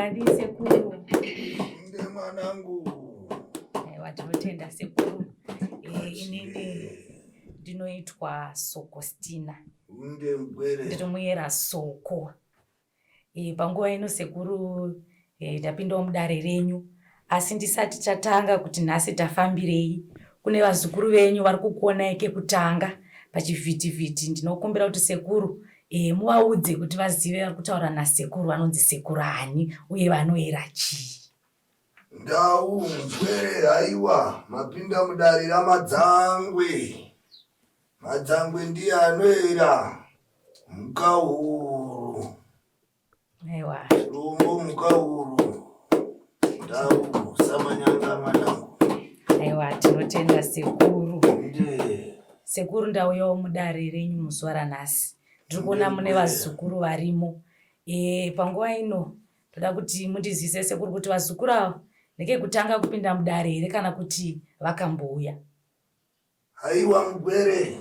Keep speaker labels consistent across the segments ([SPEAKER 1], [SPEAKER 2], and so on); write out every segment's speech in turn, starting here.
[SPEAKER 1] Mwakadii sekuru?
[SPEAKER 2] Nde mwanangu.
[SPEAKER 1] Watinotenda sekuru. Inini ndinoitwa Sokostina.
[SPEAKER 2] Nde mkwere.
[SPEAKER 1] Nditomuyera Soko. Panguva ino sekuru tapindawo mudare renyu. Asi ndisati tatanga kuti nhasi tafambirei. Kune vazukuru venyu vari kukuonai kekutanga pachivhitivhiti. Ndinokumbira kuti sekuru muvaudze kuti vazive vari kutaura nasekuru vanonzi sekuru ani uye vanoera chii.
[SPEAKER 2] Ndau mkwere haiwa mapinda mudare ramadzangwe. Madzangwe ndiye anoera mukahuru.
[SPEAKER 1] Aiwa.
[SPEAKER 2] Rumbo mukahuru. Ndau samanyanga mwanangu.
[SPEAKER 1] Aiwa tinotenda sekuru.
[SPEAKER 2] Nde.
[SPEAKER 1] Sekuru ndauyawo mudare renyu muzuva ranhasi. Ndiri kuona mune vazukuru varimo. Panguva ino toda kuti mundizise sekuru kuti vazukuru ava ndekekutanga kupinda mudare here kana kuti vakambouya.
[SPEAKER 2] Haiwa mkwere.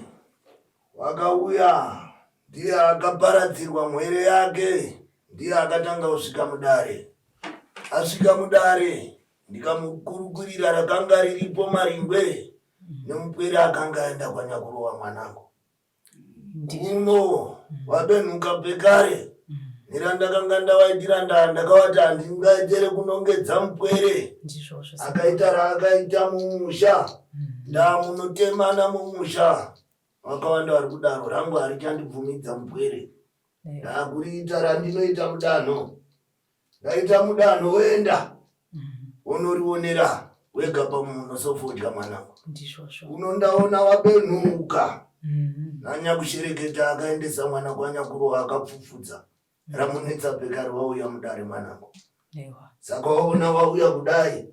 [SPEAKER 2] Wakauya. Ndiye akaparadzirwa mwere yake. Ndiye akatanga kusvika mudare. Asvika mudare ndikamukurukurira rakanga riripo maringwe nemupwere akanga aenda kwanyakurowa mwanangu. Uno wabenhuka pekare. Nirandakanga ndawaitira ndakawati handingaitire kunongedza mupwere. Akaita raakaita mumusha. Ndamunotemana mumusha. Wakawanda vari kudaro rangu harichandibvumidza mupwere. Ndakuriita randinoita mudanho. Ndaita mudanho wenda. Unorionera wega pamunosofodya mwanangu. Unondaona wabenhuka. Nanya kushereketa akaendesa mwana kwanyakurowa akapfupfudza. Ramunetsa pekare wauya mudare mwanangu. Saka waona wauya kudai.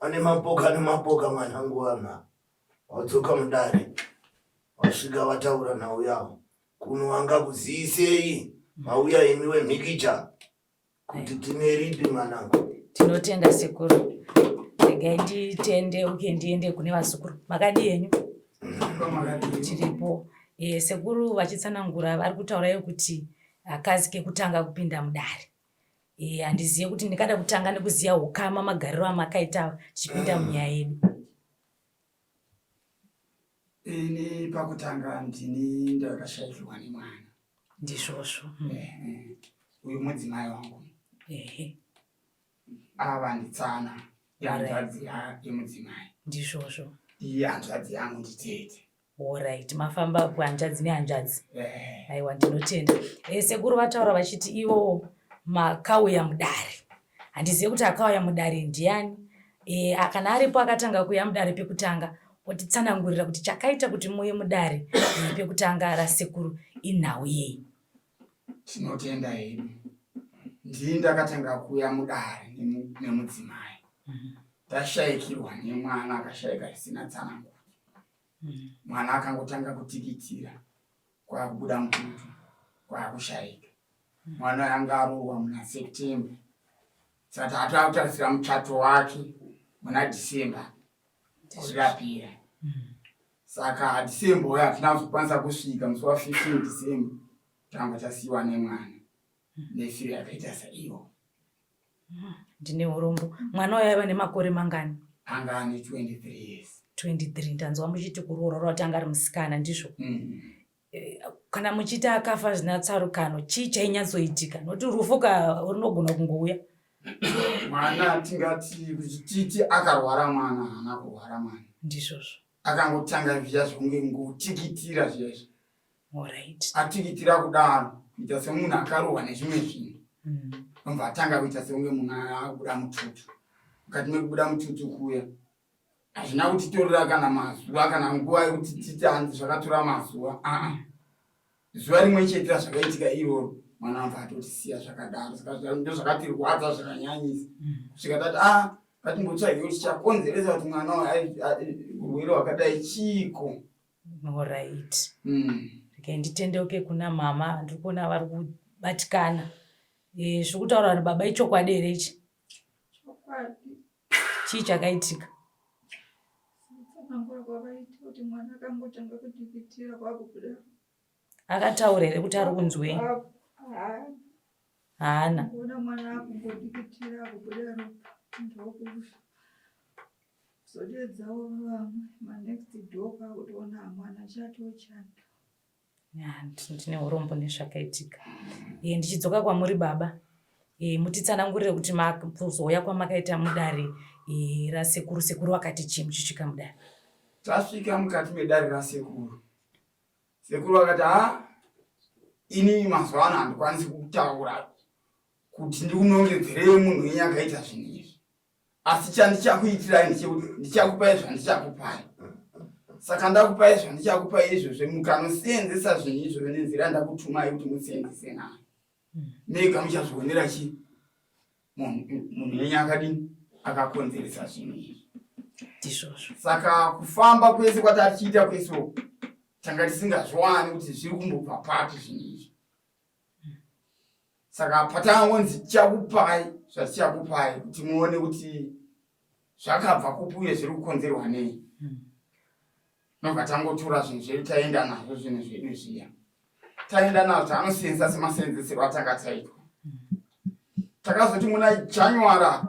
[SPEAKER 2] Ane mapoka nemapoka mwanangu wana. Wadzoka mudare. Wasvika wataura nhau yavo. Kuno wanga kuziisei. Mauya imiwe mhikicha. Kuti tine ripi mwanangu.
[SPEAKER 1] Tinotenda sekuru. Regai nditende uke ndiende kune vazukuru. Makadii henyu? Tiripo. Sekuru vachitsanangura vari kutaurayo kuti akazi kekutanga kupinda mudare. Handizive kuti ndikada kutanga nekuziva ukama magariro amakaita chipinda munyaya yedu.
[SPEAKER 3] Ini pakutanga ndini ndakashayikirwa nemwana.
[SPEAKER 1] Ndizvozvo.
[SPEAKER 3] Uyu mudzimai wangu. Ava nditsana yanzvadzi yemudzimai.
[SPEAKER 1] Ndizvozvo.
[SPEAKER 3] Iye hanzvadzi yangu nditete.
[SPEAKER 1] Alright, mafamba kuhanzvadzi nehanzvadzi. Aiwa ndinotenda. Sekuru vataura vachiti ivo makauya mudare. Handizive kuti akauya mudare ndiani. Kana aripo akatanga kuuya mudare pekutanga, otitsanangurira kuti chakaita kuti muuye mudare pekutanga rasekuru inhau yei.
[SPEAKER 3] Tinotenda hedu. Ndini ndakatanga kuuya mudare nemudzimai. Ndashayikirwa nemwana akashayika zvisina tsananguro. Mwana akangotanga kutikitira kwakubuda mututu kwakushayika. Mwana yanga arohwa muna September. Saka taakutarisira muchato wake muna December. Kurapira. Saka December uya hatina kuzokwanisa kusvika musi wa15 December. Tanga tasiyiwa nemwana. Nefiro yakaita saiwo.
[SPEAKER 1] Ndine urombo. Mwana uyu aiva nemakore mangani?
[SPEAKER 3] Anga ane 23 years.
[SPEAKER 1] 23. Ndanzwa muchiti kuroora rwatanga ari musikana ndizvo. Kana muchiti akafa zvina tsarukano chii chainyatsoitika? Nokuti rufuka runogona kungouya.
[SPEAKER 3] Mwana tingati kuchiti akarwara mwana haana kurwara mwana.
[SPEAKER 1] Ndizvozvo.
[SPEAKER 3] Akangotanga zviya zvokunge ngotikitira zvezvo.
[SPEAKER 1] Alright.
[SPEAKER 3] Atikitira kudaro kuita semunhu akarohwa nezvimwe zvinhu. Obva atanga kuita sekunge munhu akubuda mututu. Mukati mekubuda mututu kuya hazvina kutitorera kana mazuva kana nguva yekuti titi hanzi zvakatora mazuva. Zuva rimwe chete zvakaitika iroro mwana abva atotisiya zvakadaro. Saka ndozvakatirwadza zvakanyanyisa. Kusvika tati ngatimbotsvage kuti chakonzeresa kuti mwana urwere hwakadai chiko.
[SPEAKER 1] Alright. Regai nditendeuke kuna mama. Ndiri kuona vari kubatikana. Zvokutaura kuti baba ichokwadi here ichi?
[SPEAKER 4] Chokwadi.
[SPEAKER 1] Chii chakaitika?
[SPEAKER 4] Tsanangura kwavaita kuti mwana akangotanga kudhikitira kwakubuda.
[SPEAKER 1] Akataura here kuti ari kunzwei? Hana.
[SPEAKER 4] Kuona mwana akungodikitirira kubuda ropa ndokusha. Zodedzawo vamwe manext dog akutoona mwana chatochanda.
[SPEAKER 1] Ndine urombo nezvakaitika. Ndichidzoka kwamuri baba. Mutitsanangurire kuti makuzouya kwamakaita mudare rasekuru. Sekuru wakati chii muchisvika mudare?
[SPEAKER 3] Tasvika mukati medare rasekuru. Sekuru akati ini mazuva ano handikwanisi kutaura kuti ndikunongedzerei munhu wenyu akaita zvinhu izvi. Asi chandichakuitirai ndichakupai zvandichakupai. Saka ndakupai zvandichakupai izvozvo mukanoseenzesa zvinhu izvozvo nenzira ndakutumai kuti museenzese nayo. Mega muchazvionera chii munhu wenyu akadini akakonzeresa zvinhu izvi.
[SPEAKER 1] Ndizvozvo.
[SPEAKER 3] Saka kufamba kwese kwatatiita kwese tanga tisingazviwani kuti zviri kumbobva pati zvinhu izvi. Saka patangonzi tichakupai zvatichakupai kuti muone kuti zvakabva kupi uye zviri kukonzerwa nei. Nobva tangotora zvinhu zvedu taenda nazvo zvinhu zvedu zviya. Taenda nazvo anoseenza semaseenzesero atanga taitwa. Takazoti muna January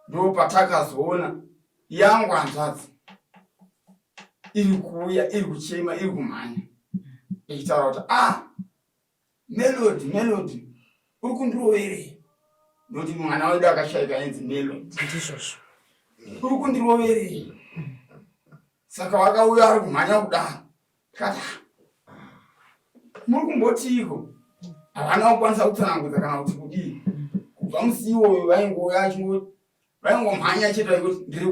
[SPEAKER 3] ndo patakazoona yangu hanzvadzi iri kuuya iri kuchema iri kumhanya ichitaura kuti Melody uri kundiroverei. Noti mwana wedu akashaika ainzi Melody.
[SPEAKER 1] Ndizvozvo.
[SPEAKER 3] Uri kundiroverei. Saka wakauya ari kumhanya kudaro. Kati muri kumbotiiko. Havana kukwanisa kutsanangudza kana kuti kudii. Kubva musi iwoyo vaingouya vaingomhanya chete kuti ndiri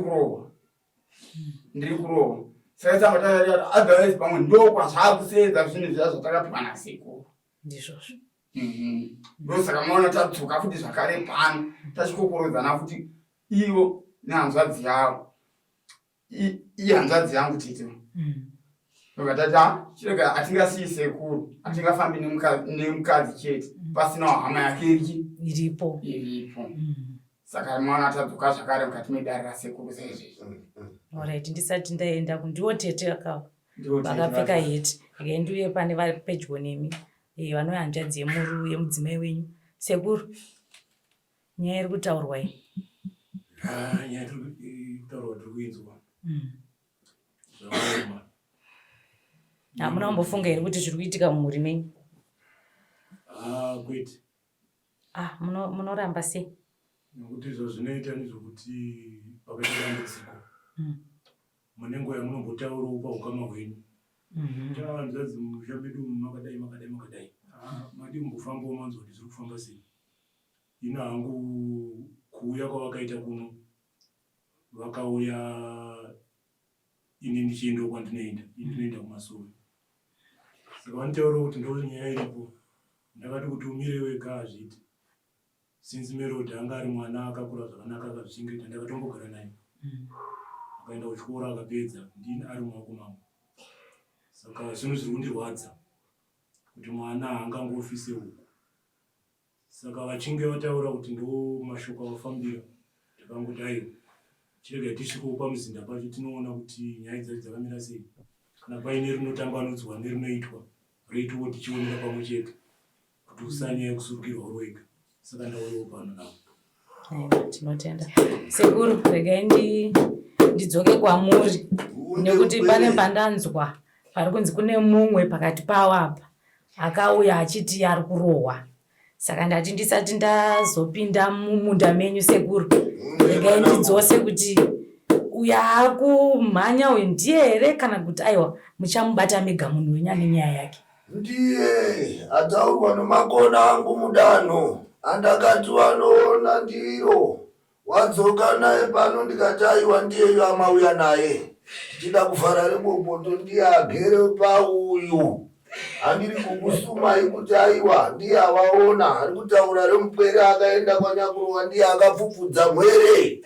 [SPEAKER 3] kurohwa. Saka tanga otherwise pamwe ndokwazvakuseedza zvinhu zviya zvatakapiwa nasekuru.
[SPEAKER 1] Ndizvozvo.
[SPEAKER 3] Ndosaka maona tadzoka futi zvakare pano tachikokorodzana futi ivo nehanzvadzi yavo. Iye hanzvadzi yangu tete. Nokatata chirega hatingasiyi sekuru, hatingafambi nemukadzi chete pasina hama yake
[SPEAKER 1] iripo.
[SPEAKER 3] Saka maona tadzoka zvakare mukati medare rasekuru saizvizvi.
[SPEAKER 1] Alright, ndisati ndaenda kundiwo tete vakapfeka heti. Ndiuye pane vari pedyo nemi. Vanouya hanzvadzi yemudzimai wenyu. Sekuru, nyaya iri kutaurwa iyi?
[SPEAKER 5] Nyaya iri kutaurwa tiri kuinzwa. Zvaoma.
[SPEAKER 1] Hamuna kumbofunga here kuti zviri kuitika mumhuri menyu?
[SPEAKER 5] Kwete.
[SPEAKER 1] Munoramba sei?
[SPEAKER 5] Nokuti zvazvinoita nezvokuti pakaita dambudziko. Mune nguva yamunombotaurawo paukama hwenyu. Hanzvadzi mumusha medu makadai. Madi kumbofambawo manzwa kuti zviri kufamba sei. Ino hangu kuuya kwavakaita kuno vakauya ini ndichienda kwandinoenda kumasoro. Saka vanitaurawo kuti ndo nyaya iripo. Ndakati kuti umire wega hazviti. Since Melody anga ari mwana akakura zvakanaka akazvichengeta ndakatombogara naye. Akaenda kuchikora akapedza ndini ari mumaoko mangu. Saka zvinhu zviri kundirwadza kuti mwana haangangofise uku. Saka vachinge vataura kuti ndo mashoko avafambira ndakangoti aiwa chirega tisvikewo pamuzinda pacho tinoona kuti nyaya dzacho dzakamira sei. Kana paine rinotambanudzwa nerinoitwa roitiwo tichionera pamwe chete kuti usanyanya kusurukirwa uri wega. Saka ndauyawo pano nawo.
[SPEAKER 1] Tinotenda. Sekuru, regai ndidzoke kwamuri nekuti pane pandanzwa pari kunzi kune mumwe pakati pavo apa akauya achiti ari kurohwa. Saka ndati ndisati ndazopinda mumunda menyu sekuru, regai ndidzose kuti uya akumhanya uyu ndiye here kana kuti aiwa muchamubata mega munhu wenyu ane nyaya yake?
[SPEAKER 2] Ndiye ataurwa nemakona angu mudano andakati wanoona ndiro wadzoka naye pano ndikati aiwa ndiyeyo amauya naye tichida kuvhara rebopoto ndiye agere pauyu. Handiri kukusumai kuti aiwa ndiye avaona ari kutaura remupwere akaenda kwanyakurowa ndiye akapfupfudza mwere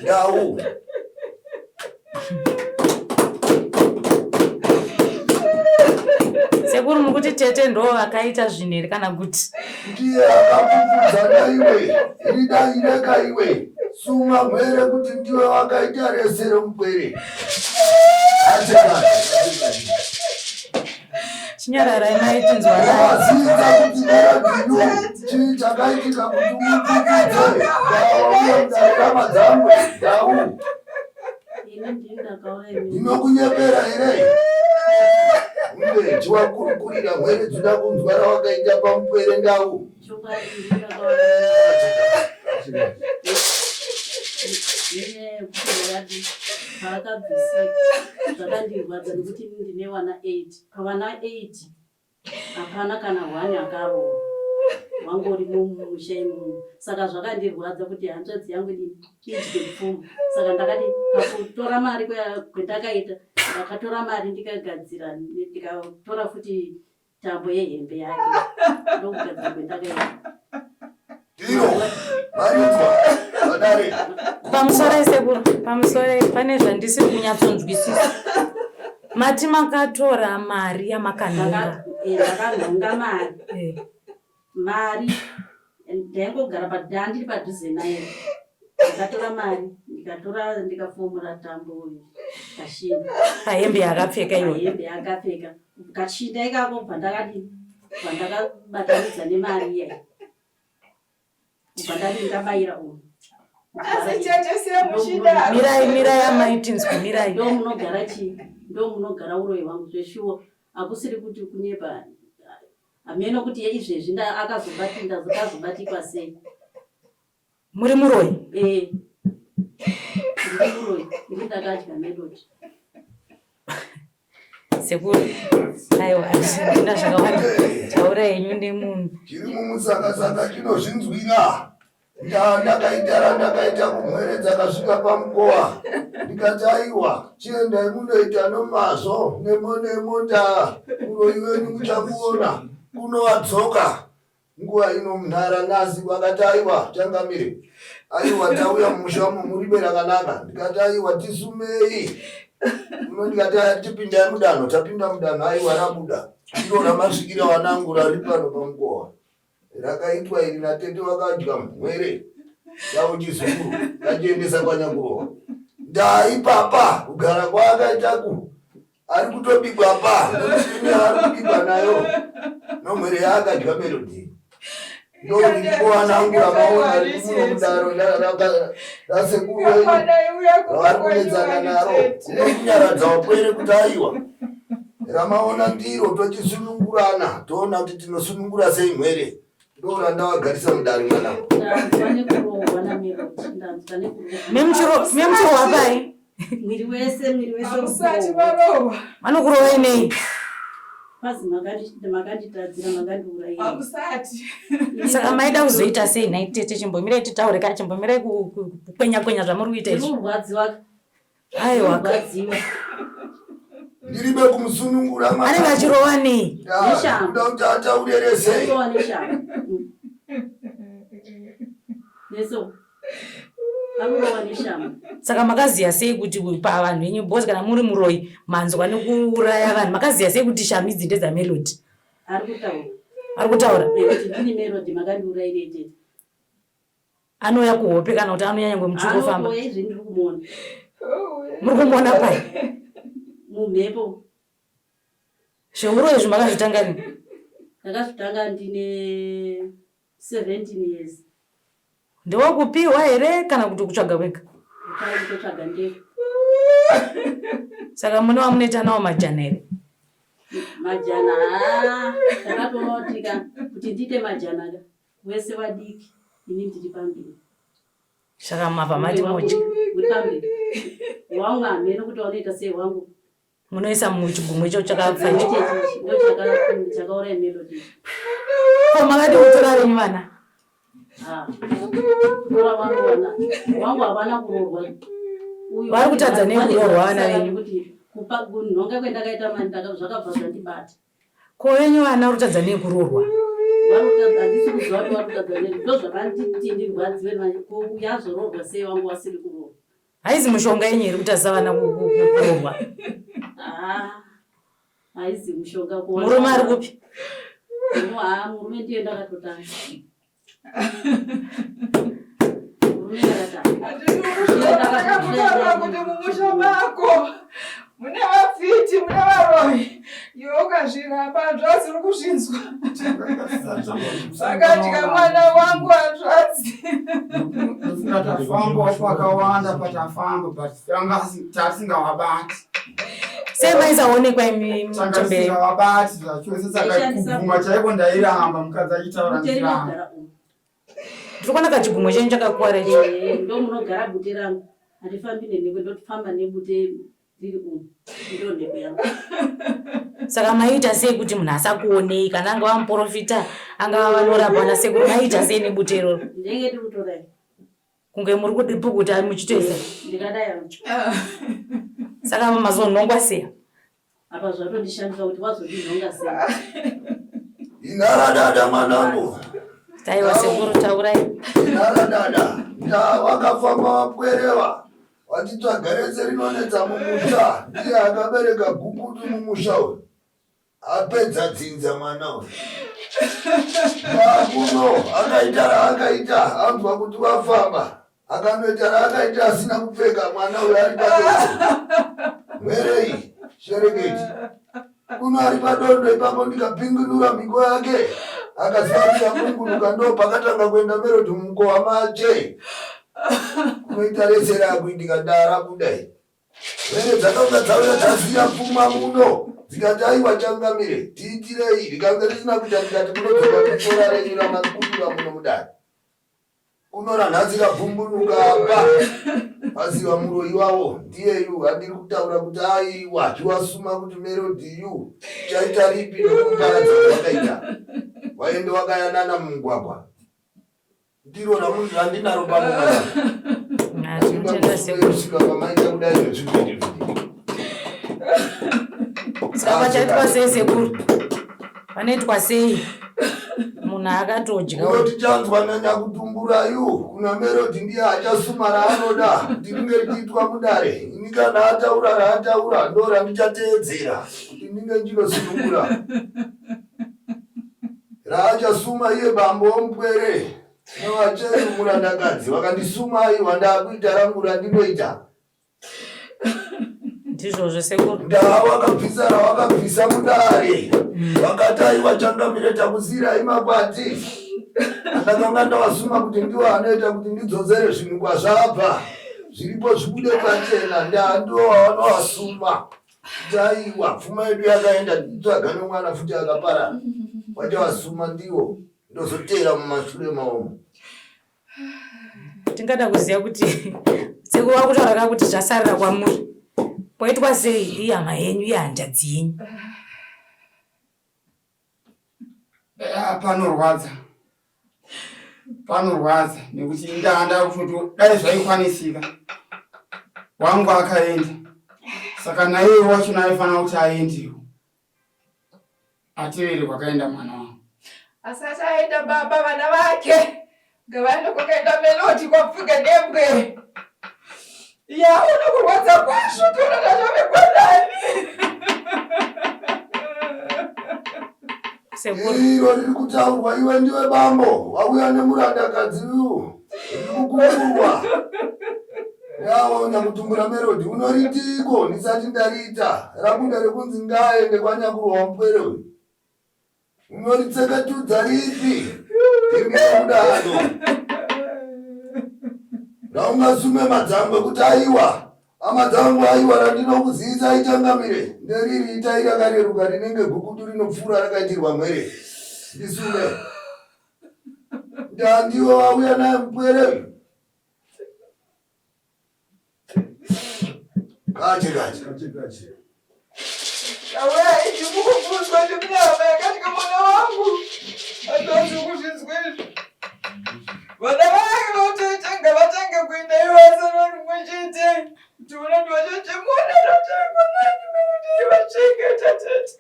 [SPEAKER 2] ndau.
[SPEAKER 1] Sekuru mukuti tete ndo akaita zvinhu here kana kuti?
[SPEAKER 2] Ndiye akapfupfudza naiwe ida ireka iwe suma mwere kuti ndiwe wakaita rese remupwere.
[SPEAKER 1] Chinyarara imaitinzwa
[SPEAKER 2] Wazinza kuti melody chii chakaitika kuti mupikidze ndawauya madzangwe ndau inokunyepera here uye chiwakurukurira mwere dzina kunzwara wakaita pamupwere ndau
[SPEAKER 6] zvakandirwadza nekuti ndine vana 8 pavana 8 hapana kana 1 akarohwa wangori mumusha imomo. Saka zvakandirwadza kuti hanzvadzi yangu iitike pfuma. Saka ndakati pakutora mari kwendakaita ndakatora mari ndikagadzira ndikatora futi tambo yehembe yake ndokugadzira kwendakaita.
[SPEAKER 1] Pamusoro sekuru, pamusoro pane zvandisiri kunyatsonzwisisa. Mati makatora mari yamakanhonga.
[SPEAKER 6] Ndakanhonga mari. Mari ndaingogara padhandiri padhuze naye. Ndakatora mari, ndikafomura tambo kashinda.
[SPEAKER 1] Hembe yakapfeka iwe.
[SPEAKER 6] Hembe yakapfeka. Kashinda ikako pandakati pandakabatanidza nemari iye. Pandakati ndabayira uyu.
[SPEAKER 1] Mirai amaitinzwa mirai.
[SPEAKER 6] Ndo munogara uroyi wangu zveshuwa. Akusiri kuti kunyepa. Ameno kuti izvezvi ndakazobatikwa sei.
[SPEAKER 1] Muri muroyi?
[SPEAKER 6] Ndiri muroyi. Ndakadya melody.
[SPEAKER 1] Sekuru, aiwa, ndina zvakawanda. Taura henyu nemunhu.
[SPEAKER 2] Chiri mumusaka chinozvinzwira. Ndakaita kumwere dzakasvika pamukowa. Ndikati aiwa, chiendai munoita nomazvo nemonda. Uroyi wenyu muchakuona. Unowadzoka. Nguva ino munhara nhasi wakati aiwa changamire. Aiwa tauya mumusha muri rakanaka. Ndikati aiwa tisumei. Ndikati tipindai mudanho, tapinda mudanho aiwa rabuda. Ndiro ramasvikira wanangu rari pano pamukowa. Rakaitwa iri natete wakadya mwere. Yavo chizungu, kachiendesa kwanyakurowa. Ndai papa, kugara kwaakaitaku. Ari kutobigwa pa, nomushini ari kubigwa nayo. Nomwere yaakadya melody. Ndo ndiko wanangu ramaona rimuno mudaro rasekuru wenyu. Vari kunedzana naro. Unokunyaradza wapwere kuti aiwa. Ramaona ndiro tochisunungurana. Toona kuti tinosunungura sei mwere. Ndo randavagarisa mudari mwanangu.
[SPEAKER 1] Memuchiro wapai?
[SPEAKER 6] Mwiri wese
[SPEAKER 4] usati varohwa.
[SPEAKER 1] Vanokurohai nei?
[SPEAKER 6] Pazi makanditadzira makandiurayira.
[SPEAKER 4] Hamusati.
[SPEAKER 1] Saka maida kuzoita sei naitete chimbomirai titaure kana chimbomirai kukwenya zvamuri kuita izvi.
[SPEAKER 6] Urwadziwa.
[SPEAKER 1] Aiwa.
[SPEAKER 2] Ndiribe kumusunungura mwana.
[SPEAKER 1] Anenge achirohwa nei?
[SPEAKER 2] Kuda kuti ataurere sei.
[SPEAKER 6] Neso. Amurohwa neshama.
[SPEAKER 1] Saka makaziya sei kuti pavanhu venyu bosi kana muri muroyi manzwa nekuuraya vanhu makaziya sei kuti shami idzi ndedzamelody? Ari kutaura?
[SPEAKER 6] Kuti ndini melody makandiurayira itete.
[SPEAKER 1] Anouya kuhope kana kuti anouya nyangwe muchingofamba?
[SPEAKER 6] Anouya izvi ndiri kumuona.
[SPEAKER 1] Muri kumuona pai?
[SPEAKER 6] Mumhepo.
[SPEAKER 1] Zveuroyi izvi makazvitanga rini?
[SPEAKER 6] Ndakazvitanga ndine 17 years.
[SPEAKER 1] Ndewakupiwa here kana kuti kutsvaga wega?
[SPEAKER 6] Kutsvaga ndeko.
[SPEAKER 1] Saka munova munoita nawo majana here?
[SPEAKER 6] Majana, ndakatonotika kuti ndite majana wese wadiki, ini ndiri pamberi.
[SPEAKER 1] Saka mapa mati moja.
[SPEAKER 6] Uri pamberi. Wangu hameno kuti wanoita sei wangu.
[SPEAKER 1] Munoisa muchigumwe icho chakapfacho.
[SPEAKER 6] Ndo chakaura melody.
[SPEAKER 1] Ko makati kutora venyu vana?
[SPEAKER 6] Wangu havana kurohwa.
[SPEAKER 1] Vari kutadza nekurohwa vana venyu?
[SPEAKER 6] Kupa nhonga kwendakaita mani zvakabva zvandibata.
[SPEAKER 1] Ko venyu vana vari kutadza nekurohwa?
[SPEAKER 6] Handisi kuziva kuti vari kutadza nei. Ndo zvakanditi ndirwadziwe yazorohwa sei wangu wasiri kurohwa.
[SPEAKER 1] Haizi mushonga yenyu iri kutadza vana kurohwa?
[SPEAKER 6] Haizi mushonga kuona.
[SPEAKER 1] Murume ari kupi?
[SPEAKER 6] Murume ndiye ndakatotanga. Murume ndakatanga.
[SPEAKER 4] Kuti mumusha mako mune vafiti, mune varoi. Iwe ukazviramba hanzvadzi uri kuzvinzwa. Saka ndika mwana wangu hanzvadzi.
[SPEAKER 3] Ndofunga tafamba pakawanda patafamba but tasingawabati.
[SPEAKER 1] Sema izaonekwa mchembere.
[SPEAKER 3] Tasingawabati zvachose saka kubvuma chaiko ndairamba mukadzi achitaura ndiramba.
[SPEAKER 1] Tokona kachigumwe chenyu chakakuwara ichi.
[SPEAKER 6] Ndo munogara bute rangu. Handifambi nenekwe ndofamba nebute riri umu. Ndo ndekwe yangu.
[SPEAKER 1] Saka maita sei kuti munhu asakuonei kana anga vamuprofita anga vanorapa na sekuru maita sei nebutero?
[SPEAKER 6] Ndenge tiri kutorai.
[SPEAKER 1] Kunge muri kudipukuta muchitoisa.
[SPEAKER 6] Ndikadai yangu.
[SPEAKER 1] Saka mazonongwa sei?
[SPEAKER 6] Apa zvatondishandisa kuti wazondinhonga sei.
[SPEAKER 2] Inara mwanangu.
[SPEAKER 1] Taiwa sekuru taurai.
[SPEAKER 2] Inara wakafamba wapwerewa. Wachitsvagarese rinonetsa mumusha. Ndiye akabereka gukutu mumusha uyu. Apedza dzinza mwana uyu. Kuno akaita anzwa kuti wafamba. Akanoita raakaita asina kupfeka mwana uyu ari padondo. Mwerei shereketi. Kuno ari padondo ipapo ndikapingunura miko yake. Akazivarira kungunuka ndo pakatanga kuenda Melody mumukowa mache. Kunoita rese rako ndikadara kudai. Wene dzakaunga dzauya taziya pfuma muno. Dzikati aiwa changamire tiitirei rikanga risina kuita ndikati kunodzoka kutora renyu ramakukura muno mudai. Kunora nhasi rabvumbunuka apa. Asiwa muroi wavo ndiyeyu handiri kutaura kuti aiwa chiwasuma kuti Melody yu chaita ripi nokumparadza wakaita. Waende wakayanana mumugwagwa. Ndirona munhu handinaro pamwe.
[SPEAKER 1] Tinotenda sekuru.
[SPEAKER 2] Kamaita kudai nezviviri.
[SPEAKER 1] Saka pachaitwa sei sekuru? Panoitwa sei? Munhu akatodya.
[SPEAKER 2] Unoti chanzwa nyanya kutumbura yu. Kuna Melody ndiye achasuma raanoda. Kuti ringe richiitwa kudare. Ini kana ataura ndo randichateedzera. Kuti ndinge ndinosunungura. Raachasuma iye bambo omupwere. Nevacheri murandakadzi vakandisuma iwa ndakuita rangu randinoita.
[SPEAKER 1] Ndizvozvo sekuru.
[SPEAKER 2] Ndawakabvisa rawakabvisa mudare. Vakati aiwa changamire takuzirai makwati. Andakanga ndawasuma kuti ndiwo anoita kuti ndidzosere zvinhu kwazvabva. Zviripo zvibude pachena ndiwo wavanowasuma. Ndaiwa pfuma yedu yakaenda nditsvaga nomwana futi akaparara. Wachawasuma ndiwo ndozotera mumashure maomo.
[SPEAKER 1] Tingada kuziva kuti sekuru wakutaura kuti zvasarira kwamuri. Poitwa sei ihama yenyu ihanzvadzi yenyu?
[SPEAKER 3] Panorwadza nekuti ndanda kuti dai zvaikwanisika wangu akaenda. Saka naiye wacho aifanira kuti aendewo. Atevere kwakaenda mwana wangu.
[SPEAKER 4] Asati aenda baba vana vake. Ngavaenda kwakaenda Melody kwapfuga dembwe. Yaona kurwadza kwazvo tona zvavekwanani.
[SPEAKER 1] Sekuru.
[SPEAKER 2] Iro riri kutaurwa iwe ndiwe bambo. Wauya nemurandakadzi uyu. Riri kukukurwa. Yaona kutumbura Melody unoritiko ndisati ndariita. Rabuda rekunzi ngaende kwanyakurwa mupwere uyu. Unoritseka ripi? Tirikuita kudaro. Raungasume madzangwe kuti aiwa. Amadzangwe aiwa randinokuziisa aichangamire. Nderiri itai rakareruka rinenge gukutu rinopfuura rakaitirwa mwere. Ndisume. Ndandiwo wauya naye mupwere. Kache.
[SPEAKER 4] Auya ichikukufuzwa ndimnyama yakatika mwana wangu. Hatazi kuzvinzwa izvi. Vana vake vototanga vatange kuenda ivasa vanhu chete. Kuti unoti vachachemona vachakonani Melody vachengeta tata.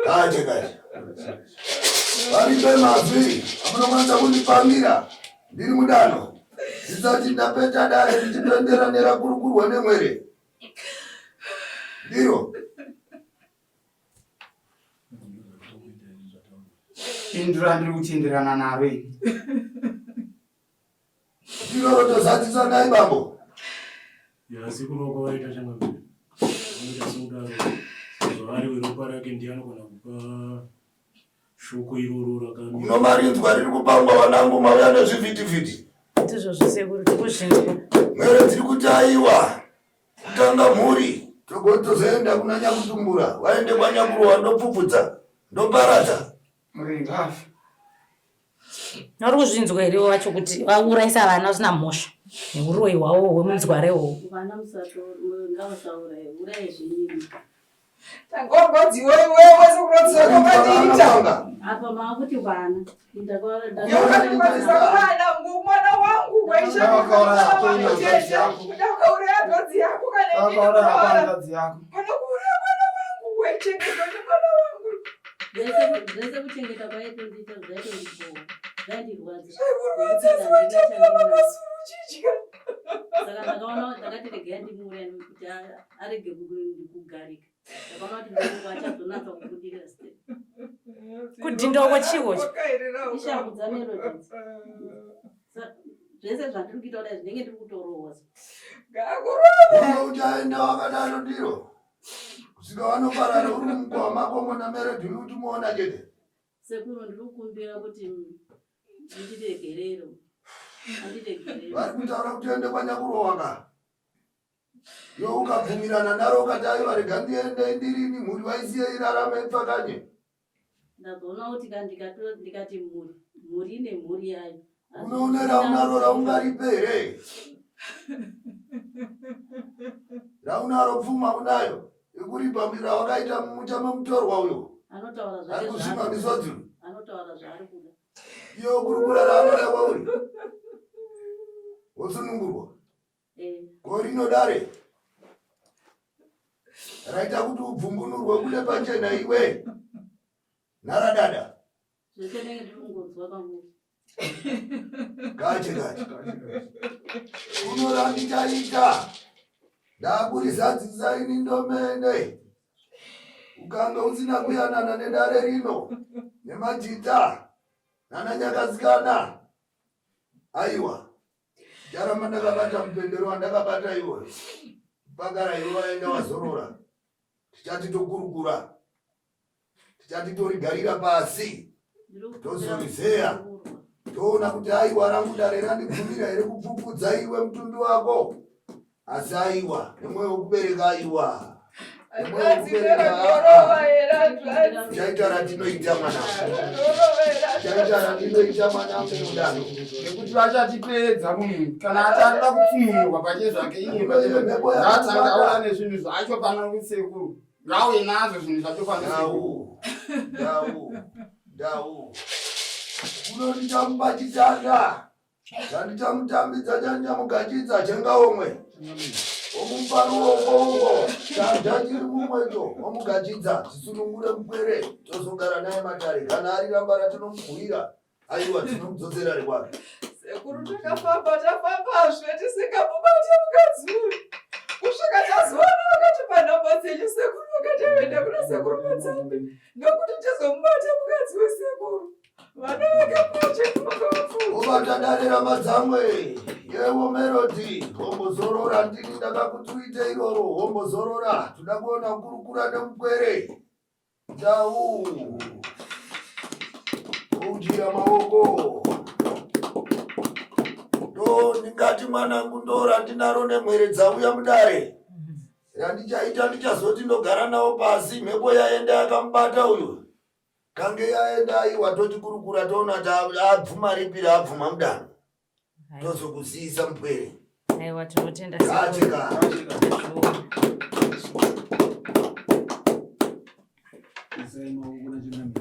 [SPEAKER 2] Kache. Varipe mazvi. Amunokwanisa kundipangira. Ndiri mudano. Ndisati ndapeta dare ndichipendera nerakurukurwa nemwere. Ndiro.
[SPEAKER 3] Indira ndiri kutenderana naro ini.
[SPEAKER 2] Ndiro tozadzisa naye bambo.
[SPEAKER 5] Yasi kunoko waita changamire. Unoita sodaro. Zvaari weropa rake ndiani kana kupa shoko iroro rakamira.
[SPEAKER 2] Unomarinzwa riri kupangwa wanangu mauya nezvivhitivhiti.
[SPEAKER 1] Ndizvo zvisekuru tikuzvinzwa.
[SPEAKER 2] Mwere dziri kutaiwa. Kutanga mhuri. Togotozoenda kuna Nyakutumbura. Waende kwa Nyakurowa ndopfupfudza. Ndoparadza.
[SPEAKER 3] Muringafi.
[SPEAKER 1] Uri kuzvinzwa here wacho kuti vaurayisa vana usina mhosva neuroyi hwavo hwemunzwarewo.
[SPEAKER 6] Vana ngavasauraye uraye zvinyini.
[SPEAKER 4] Tangongodziwe iwewe sekurodzero kwatiita.
[SPEAKER 6] Apa maakuti vana.
[SPEAKER 4] Yakatikwazisa mwana mwana wangu waisha ndakauraya ndodzi yako kana panokuuraya mwana wangu waichengedwa nemwana wangu.
[SPEAKER 6] Zvese kuchengeta kwaito ndiita zvaito ndipowa. Zvandirwadza.
[SPEAKER 4] Zvaikurwadza
[SPEAKER 6] Saka ndakaona ndakati regai ndimuraya nekuti arege kugarika. Ndakaona kuti ndinenge achazonatsa kubudira step.
[SPEAKER 1] Kudhindoko chiwo.
[SPEAKER 6] Ishangu dzaMelodies. Zvese zvandiri kuita kudai zvinenge ndiri kutorowa.
[SPEAKER 2] Unoutaenda wakadaro ndiro. Kusika wanoparara uri mugwama komona Melody kuti muona chete.
[SPEAKER 6] Sekuru ndiri kukumbira kuti ndiregerero.
[SPEAKER 2] Vari kutaura kuti ende kwa Nyakurowa ka. Yo ukabvumirana naro ukati aiwa rega ndiende ndirini mhuri waisiye irarame ipfakanye.
[SPEAKER 6] Ndazoona kuti ndikati mhuri nemhuri yayo.
[SPEAKER 2] Unoonera unaro raungaripe here. Raunaro pfuma unayo. Ikuripambira wakaita muchama mutorwa uyo.
[SPEAKER 6] Anotaura zvake
[SPEAKER 2] ari kusvika misodzi.
[SPEAKER 6] Anotaura zvaari kuda.
[SPEAKER 2] Iyo kurukura raanoda kwauri. Wosunungurwa. Gorino dare. Raita kuti ubvumbunurwe kule pachena iwe. Naradada.
[SPEAKER 6] Zvese ndenge ndiri kungodzwa pangu.
[SPEAKER 2] Gache. Unorandichaita. Ndakurizadzisa ini ndomene. Ukanga usina kuyanana nedare rino. Nemajita. Nana Nyakazikana. Aiwa. Jarama ndakabata mpendero wandakabata iwe. Pagara iwe waenda wazorora. Tichati tokurukura. Tichati torigarira pasi. Tozorizeya. Toona kuti aiwa rangu dare randibvumira here kupfupfudza iwe mutumbi wako. Asi aiwa nemwoyo wekubereka aiwa. Chaita ratinoita mwanangu mudano.
[SPEAKER 3] Nekuti vachatipedza munhu kana atatoda kupfumurwa pache zvake iye ngatanga aura nezvinhu zvacho pana kusekuru ngauye nazvo zvinhu zvacho pana
[SPEAKER 2] ndau unondita mubachitanda ndandita mutambidza chandyamugachidza chengaomwe omumbaruwokongo tandachiri mumwecho omugachidza tisunungure mukwere tozogara naye matare kana ari ramba ratinomubhuira aiwa tinomudzosera rekwake.
[SPEAKER 4] Sekuru tafambazve tisingamubate mukadzi uyu. Kusvika tazoona vakati panhamba dzenyu sekuru vakati aenda kuna sekuru Matsambe nokuti tizomubate mukadzi wesekuru. Vana vake mwachekumakafu.
[SPEAKER 2] Ubata dare raMadzamwe yewo Melody hombozorora ndini ndakakutuite iroro hombozorora tuda kuona kurukura nemukwere. Ndau ujira maoko. Ndingati mwanangu ndora ndinaro nemwere dzauya mudare. Randichaita ndichazoti ndogara nawo pasi mhepo yaenda yakamubata uyu. Kange yaenda aiwa tochikurukura toona kuti abvuma ripira abvuma mudano. Tozokusiisa mupwere.
[SPEAKER 1] Aiwa tinotenda
[SPEAKER 2] Gacheka.
[SPEAKER 7] Sema kuna chinambe.